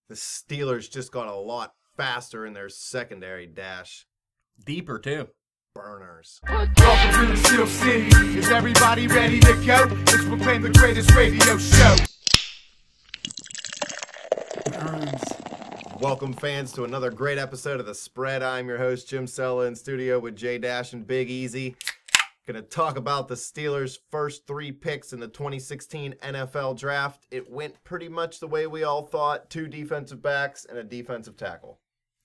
The Steelers just got a lot faster in their secondary dash. Deeper, too. Burners. Welcome to the Steel City. Is everybody ready to go? It's we're playing the greatest radio show. Welcome, fans, to another great episode of The Spread. I'm your host, Jim Sella, in studio with Jay Dash and Big Easy. Going to talk about the Steelers' first 3 picks in the 2016 NFL Draft. It went pretty much the way we all thought. 2 defensive backs and a defensive tackle.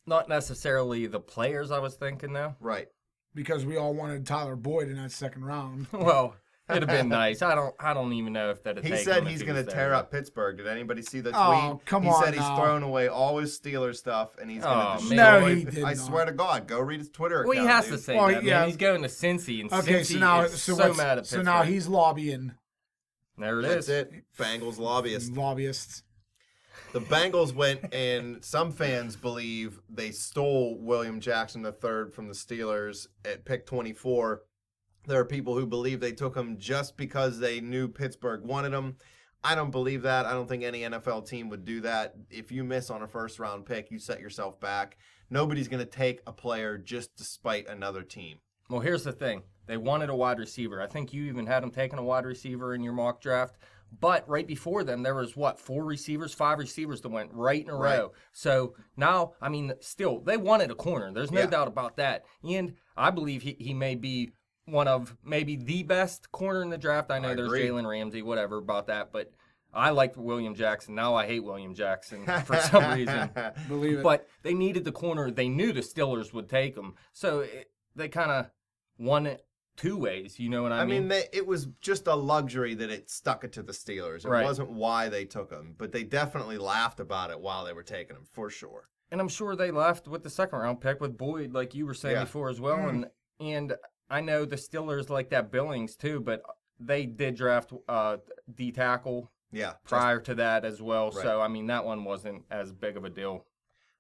Not necessarily the players I was thinking, though. Right. Because we all wanted Tyler Boyd in that second round. Well, it'd have been nice. I don't even know if that'd He taken said him he's if going to was tear there. up Pittsburgh. Did anybody see the tweet? Oh, come he on said he's now. thrown away all his Steelers stuff, and he's going Oh, to man. destroy. No, he did I not. swear to God, go read his Twitter account. Well, he has dude. to say Well, that, yeah. man. He's going to Cincy, and Okay, Cincy so now, is so so what's, mad at Pittsburgh. so now he's lobbying There it That's is. it. Bengals lobbyist. lobbyists. The Bengals went, and some fans believe they stole William Jackson III from the Steelers at pick 24. There are people who believe they took him just because they knew Pittsburgh wanted him. I don't believe that. I don't think any NFL team would do that. If you miss on a first-round pick, you set yourself back. Nobody's going to take a player just despite another team. Well, here's the thing. They wanted a wide receiver. I think you even had them taking a wide receiver in your mock draft. But right before them, there was, 5 receivers that went right in a Right. row. So now, I mean, still, they wanted a corner. There's no Yeah. doubt about that. And I believe he may be one of maybe the best corner in the draft. I know I there's agree. Jalen Ramsey, whatever about that. But I liked William Jackson. Now I hate William Jackson for some reason. Believe it. But they needed the corner. They knew the Steelers would take him. So they kind of won it 2 ways. You know what I mean? It was just a luxury that it stuck it to the Steelers. It Right. wasn't why they took him, but they definitely laughed about it while they were taking him, for sure. And I'm sure they left with the second round pick with Boyd, like you were saying Yeah. before as well. And I know the Steelers like that Billings too, but they did draft D tackle Yeah. prior to that as well. Right. So I mean that one wasn't as big of a deal.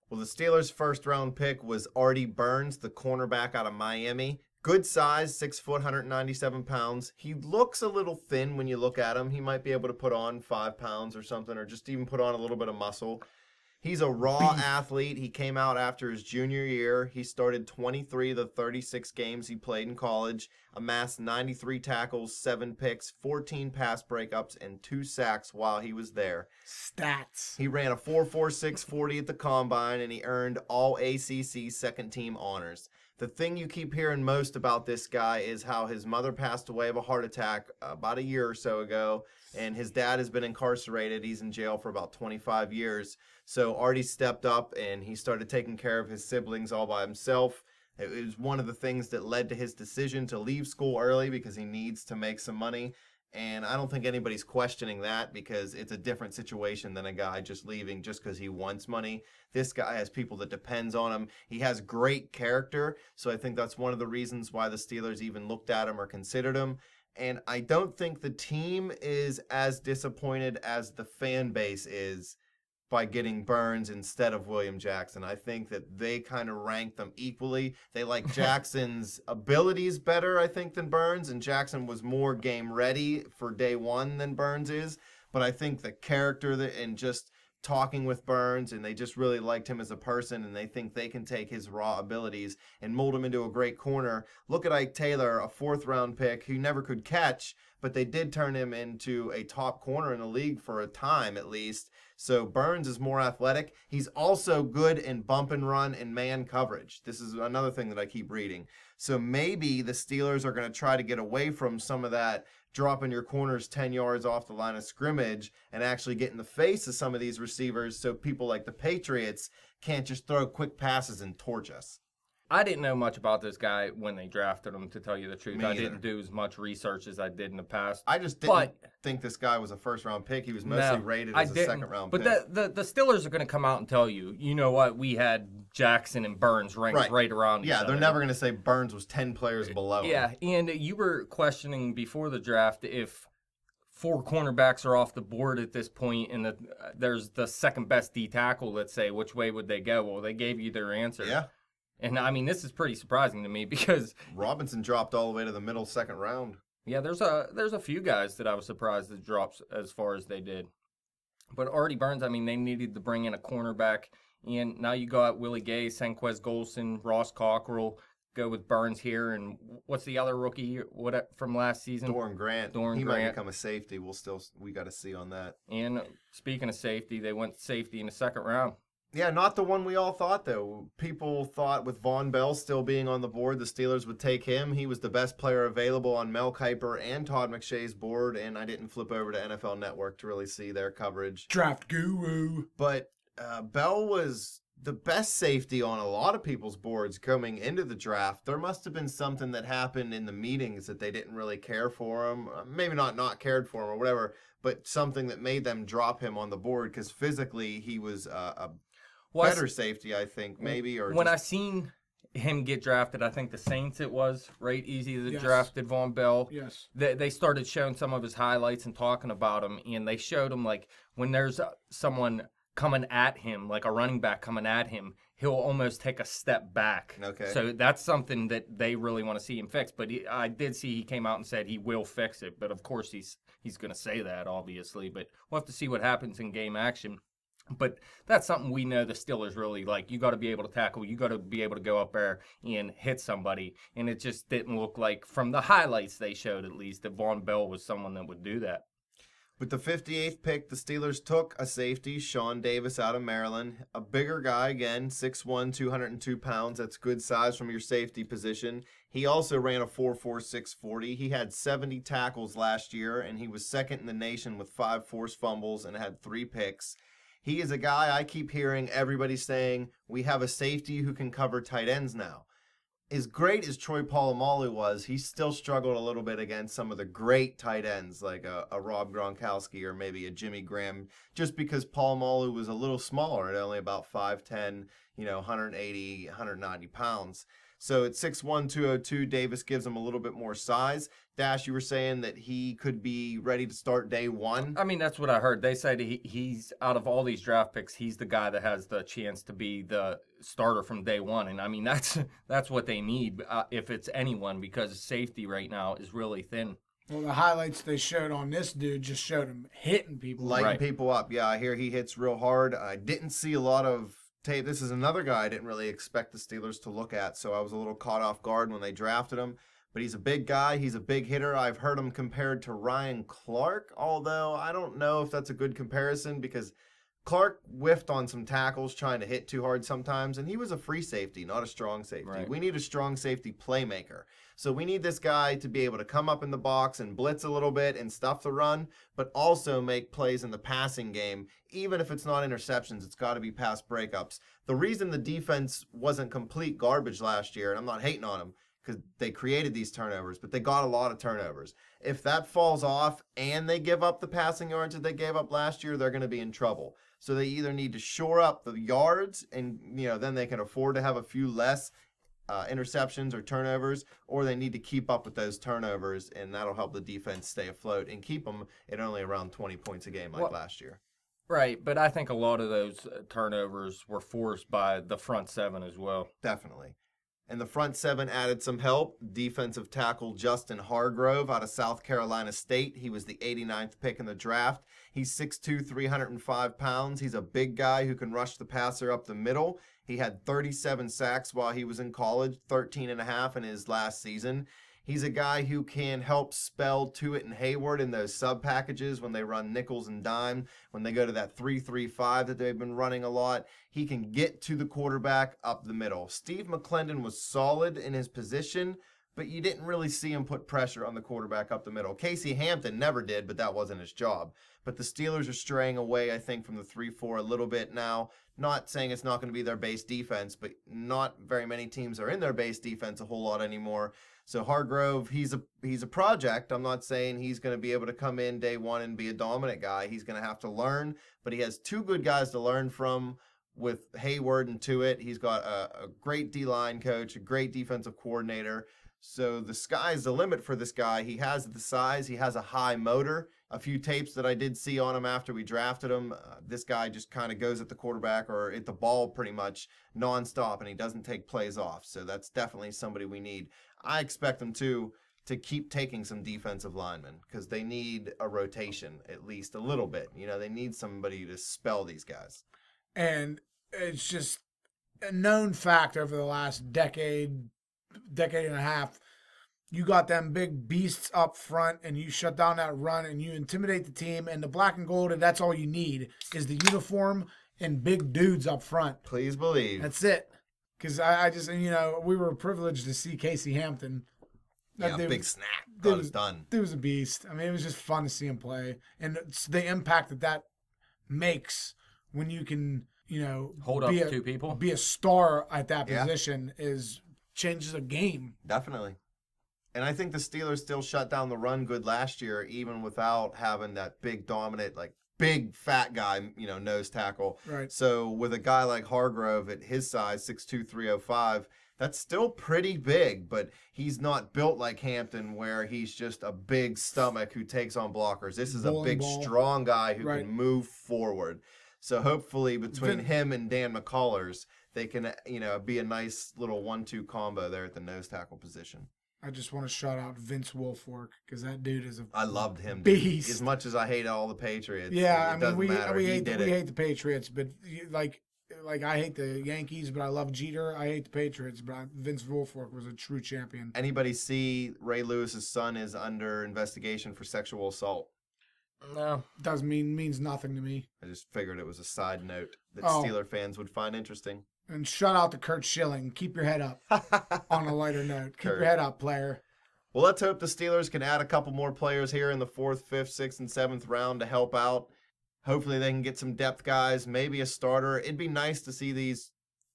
Well, the Steelers' first-round pick was Artie Burns, the cornerback out of Miami. Good size, 6 foot, 197 pounds. He looks a little thin when you look at him. He might be able to put on 5 pounds or something, or just even put on a little bit of muscle. He's a raw athlete. He came out after his junior year. He started 23 of the 36 games he played in college, amassed 93 tackles, 7 picks, 14 pass breakups, and 2 sacks while he was there. Stats. He ran a 4.46 40 at the combine, and he earned all ACC second-team honors. The thing you keep hearing most about this guy is how his mother passed away of a heart attack about a year or so ago, and his dad has been incarcerated. He's in jail for about 25 years. So Artie stepped up, and he started taking care of his siblings all by himself. It was one of the things that led to his decision to leave school early because he needs to make some money. And I don't think anybody's questioning that because it's a different situation than a guy just leaving just because he wants money. This guy has people that depends on him. He has great character, so I think that's one of the reasons why the Steelers even looked at him or considered him. And I don't think the team is as disappointed as the fan base is by getting Burns instead of William Jackson. I think that they kind of rank them equally. They like Jackson's abilities better, I think, than Burns, and Jackson was more game ready for day one than Burns is. But I think the character and just talking with Burns, and they just really liked him as a person, and they think they can take his raw abilities and mold him into a great corner. Look at Ike Taylor, a 4th-round pick who never could catch, but they did turn him into a top corner in the league for a time at least. So Burns is more athletic. He's also good in bump and run and man coverage. This is another thing that I keep reading. So maybe the Steelers are going to try to get away from some of that dropping your corners 10 yards off the line of scrimmage and actually get in the face of some of these receivers so people like the Patriots can't just throw quick passes and torch us. I didn't know much about this guy when they drafted him, to tell you the truth. Me I either. didn't do as much research as I did in the past. I just didn't But- think this guy was a first-round pick. He was mostly rated as a second-round but pick. the Steelers are going to come out and tell you, you know what, we had Jackson and Burns ranked right around each Yeah, other. they're never going to say Burns was 10 players below him. Yeah, and you were questioning before the draft if 4 cornerbacks are off the board at this point, and there's the second best D tackle, let's say, which way would they go? Well, they gave you their answer. Yeah. And I mean, this is pretty surprising to me because Robinson dropped all the way to the middle second round. yeah, there's a few guys that I was surprised that drops as far as they did. But Artie Burns, I mean, they needed to bring in a cornerback. And now you got Willie Gay, Senquez Golson, Ross Cockrell, go with Burns here. And what's the other rookie from last season? Doran Grant. He might become a safety. We got to see on that. And speaking of safety, they went safety in the second round. Yeah, not the one we all thought, though. People thought with Von Bell still being on the board, the Steelers would take him. He was the best player available on Mel Kiper and Todd McShay's board, and I didn't flip over to NFL Network to really see their coverage. Draft guru. But Bell was the best safety on a lot of people's boards coming into the draft. There must have been something that happened in the meetings that they didn't really care for him. Maybe not cared for him or whatever, but something that made them drop him on the board because physically he was a better safety, I think, maybe. Or when I seen him get drafted, I think the Saints it was, right? Easy that drafted Von Bell. Yes. They started showing some of his highlights and talking about him, and they showed him, like, when there's someone coming at him, like a running back coming at him, he'll almost take a step back. Okay. So that's something that they really want to see him fix. But I did see he came out and said he will fix it. But, of course, he's going to say that, obviously. But we'll have to see what happens in game action. But that's something we know the Steelers really like. You got to be able to tackle. You got to be able to go up there and hit somebody. And it just didn't look like, from the highlights they showed at least, that Von Bell was someone that would do that. With the 58th pick, the Steelers took a safety, Sean Davis out of Maryland. A bigger guy, again, 6'1", 202 pounds. That's good size from your safety position. He also ran a 4.46 40. He had 70 tackles last year, and he was second in the nation with 5 forced fumbles and had 3 picks. He is a guy I keep hearing everybody saying, we have a safety who can cover tight ends now. As great as Troy Polamalu was, he still struggled a little bit against some of the great tight ends like a Rob Gronkowski or maybe a Jimmy Graham, just because Polamalu was a little smaller at only about 5'10", 180, 190 pounds. So at 6'1", 202, Davis gives him a little bit more size. Dash, you were saying that he could be ready to start day one? I mean, that's what I heard. They said he's, out of all these draft picks, he's the guy that has the chance to be the starter from day one. And, I mean, that's what they need if it's anyone, because safety right now is really thin. Well, the highlights they showed on this dude just showed him hitting people. Lighting people up. Yeah, I hear he hits real hard. I didn't see a lot of tape. This is another guy I didn't really expect the Steelers to look at, so I was a little caught off guard when they drafted him. But he's a big guy. He's a big hitter. I've heard him compared to Ryan Clark, although I don't know if that's a good comparison because Clark whiffed on some tackles trying to hit too hard sometimes, and he was a free safety, not a strong safety. Right. We need a strong safety playmaker. So we need this guy to be able to come up in the box and blitz a little bit and stuff the run, but also make plays in the passing game. Even if it's not interceptions, it's got to be pass breakups. The reason the defense wasn't complete garbage last year, and I'm not hating on them, because they created these turnovers, but they got a lot of turnovers. If that falls off and they give up the passing yards that they gave up last year, they're going to be in trouble. So they either need to shore up the yards and, then they can afford to have a few less interceptions or turnovers, or they need to keep up with those turnovers, and that'll help the defense stay afloat and keep them at only around 20 points a game like last year. Right, but I think a lot of those turnovers were forced by the front seven as well. Definitely. And the front seven added some help. Defensive tackle Justin Hargrove out of South Carolina State. He was the 89th pick in the draft. He's 6'2", 305 pounds. He's a big guy who can rush the passer up the middle. He had 37 sacks while he was in college, 13.5 in his last season. He's a guy who can help spell Tuitt and Hayward in those sub packages when they run nickels and dime, when they go to that 3-3-5 that they've been running a lot. He can get to the quarterback up the middle. Steve McClendon was solid in his position, but you didn't really see him put pressure on the quarterback up the middle. Casey Hampton never did, but that wasn't his job. But the Steelers are straying away, I think, from the 3-4 a little bit now. Not saying it's not going to be their base defense, but not very many teams are in their base defense a whole lot anymore. So Hargrove, he's a project. I'm not saying he's going to be able to come in day one and be a dominant guy. He's going to have to learn, but he has 2 good guys to learn from with Hayward and Tuitt. He's got a great D-line coach, a great defensive coordinator. So the sky's the limit for this guy. He has the size. He has a high motor. A few tapes that I did see on him after we drafted him, this guy just kind of goes at the quarterback or at the ball pretty much nonstop, and he doesn't take plays off. So that's definitely somebody we need. I expect him to to keep taking some defensive linemen because they need a rotation at least a little bit. You know, they need somebody to spell these guys. And it's just a known fact over the last decade and a half. You got them big beasts up front, and you shut down that run, and you intimidate the team. And the black and gold, and that's all you need is the uniform and big dudes up front. Please believe. That's it. Because I just, you know, we were privileged to see Casey Hampton. Yeah, dude, big snack. Thought it was done. Dude was a beast. I mean, it was just fun to see him play. And it's the impact that makes when you can, you know, Hold up two people. Be a star at that Yeah. position changes a game. Definitely. And I think the Steelers still shut down the run good last year, even without having that big dominant, like big fat guy, you know, nose tackle. Right. So with a guy like Hargrove at his size, 6'2", 305, that's still pretty big, but he's not built like Hampton where he's just a big stomach who takes on blockers. This is a Bowling big, ball. strong guy who Right. can move forward. So hopefully between him and Dan McCullers, they can, you know, be a nice little 1-2 combo there at the nose tackle position. I just want to shout out Vince Wolfork because that dude is a I loved him. dude. beast. As much as I hate all the Patriots. Yeah, it I mean, doesn't we matter. we He hate did we it. hate the Patriots, but like I hate the Yankees, but I love Jeter. I hate the Patriots, but Vince Wolfork was a true champion. Anybody see Ray Lewis's son is under investigation for sexual assault? No. Means nothing to me. I just figured it was a side note that Oh. Steeler fans would find interesting. And shout out to Kurt Schilling. Keep your head up. On a lighter note, keep Kurt. your head up, player. Well, let's hope the Steelers can add a couple more players here in the 4th, 5th, 6th, and 7th round to help out. Hopefully they can get some depth guys, maybe a starter. It'd be nice to see these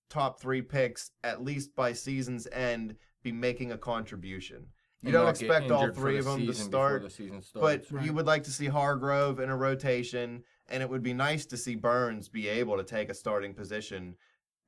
top 3 picks, at least by season's end, be making a contribution. You And don't not get expect all injured for 3 the of them to season start, before the season but starts. you would like to see Hargrove in a rotation, and it would be nice to see Burns be able to take a starting position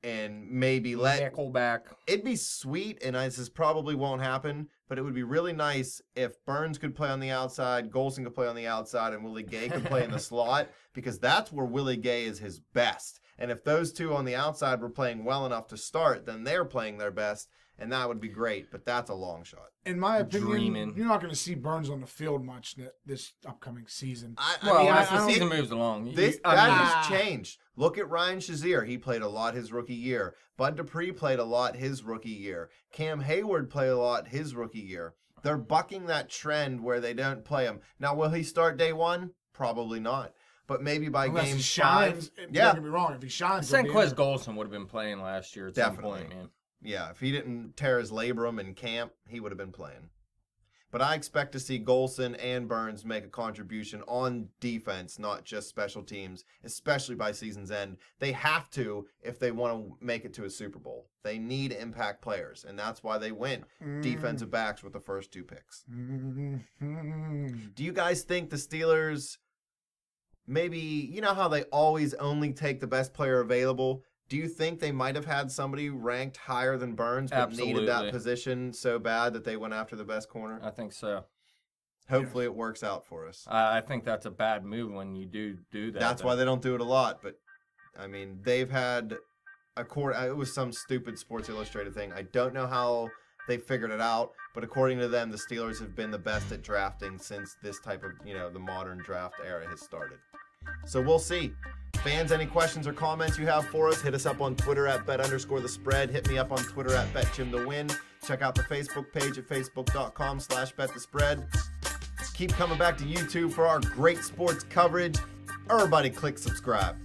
and maybe let Nickelback. it'd be sweet, and this probably won't happen, but it would be really nice if Burns could play on the outside, Golson could play on the outside, and Willie Gay could play in the slot, because that's where Willie Gay is his best. And if those two on the outside were playing well enough to start, then they're playing their best, and that would be great, but that's a long shot. In my opinion, Dreaming. you're not going to see Burns on the field much this upcoming season. Well, I as the don't- season moves along, This I that mean, has changed. Look at Ryan Shazier. He played a lot his rookie year. Bud Dupree played a lot his rookie year. Cam Hayward played a lot his rookie year. They're bucking that trend where they don't play him. Now, will he start day one? Probably not. But maybe by Unless game he shines. 5. Don't Yeah, get me wrong. If he shines, he'll be in Senquez there. Golson would have been playing last year at Definitely. some point, man. yeah. If he didn't tear his labrum in camp, he would have been playing. But I expect to see Golson and Burns make a contribution on defense, not just special teams, especially by season's end. They have to if they want to make it to a Super Bowl. They need impact players, and that's why they went defensive backs with the first 2 picks. Mhm. Do you guys think the Steelers maybe, you know how they always only take the best player available? Do you think they might have had somebody ranked higher than Burns but needed that Absolutely. position so bad that they went after the best corner? I think so. Hopefully it works out for us. I think that's a bad move when you do that. That's why they don't do it a lot. But, I mean, they've had it was some stupid Sports Illustrated thing. I don't know how they figured it out, but according to them, the Steelers have been the best at drafting since this type of, the modern draft era has started. So we'll see. Fans, any questions or comments you have for us, hit us up on Twitter at bet_the_spread. Hit me up on Twitter at betjimthewin. Check out the Facebook page at facebook.com/betthespread. Keep coming back to YouTube for our great sports coverage. Everybody click subscribe.